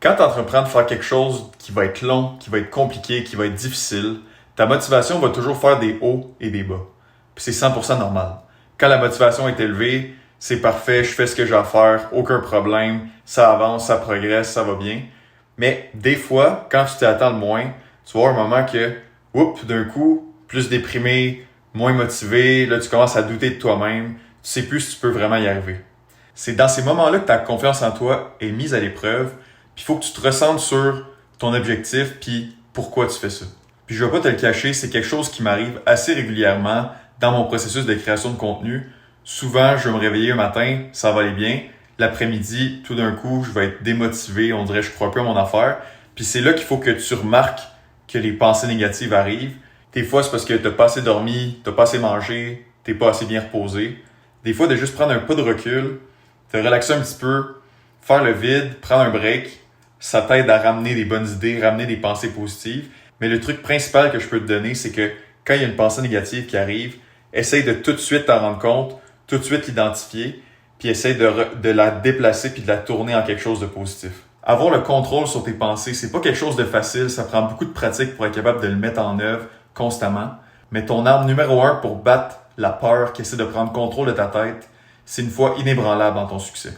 Quand tu entreprends de faire quelque chose qui va être long, qui va être compliqué, qui va être difficile, ta motivation va toujours faire des hauts et des bas. Puis c'est 100% normal. Quand la motivation est élevée, c'est parfait, je fais ce que j'ai à faire, aucun problème, ça avance, ça progresse, ça va bien. Mais des fois, quand tu t'attends le moins, tu vas avoir un moment que, oups, d'un coup, plus déprimé, moins motivé, là tu commences à douter de toi-même, tu sais plus si tu peux vraiment y arriver. C'est dans ces moments-là que ta confiance en toi est mise à l'épreuve, puis il faut que tu te recentres sur ton objectif, puis pourquoi tu fais ça. Puis je vais pas te le cacher, c'est quelque chose qui m'arrive assez régulièrement dans mon processus de création de contenu. Souvent, je vais me réveiller un matin, ça va aller bien. L'après-midi, tout d'un coup, je vais être démotivé, on dirait que je crois plus à mon affaire. Puis c'est là qu'il faut que tu remarques que les pensées négatives arrivent. Des fois, c'est parce que t'as pas assez dormi, t'as pas assez mangé, t'es pas assez bien reposé. Des fois, de juste prendre un pas de recul, te relaxer un petit peu, faire le vide, prendre un break, ça t'aide à ramener des bonnes idées, ramener des pensées positives. Mais le truc principal que je peux te donner, c'est que quand il y a une pensée négative qui arrive, essaye de tout de suite t'en rendre compte, tout de suite l'identifier, puis essaye de la déplacer puis de la tourner en quelque chose de positif. Avoir le contrôle sur tes pensées, c'est pas quelque chose de facile, ça prend beaucoup de pratique pour être capable de le mettre en œuvre constamment. Mais ton arme numéro 1 pour battre la peur qui essaie de prendre contrôle de ta tête, c'est une foi inébranlable dans ton succès.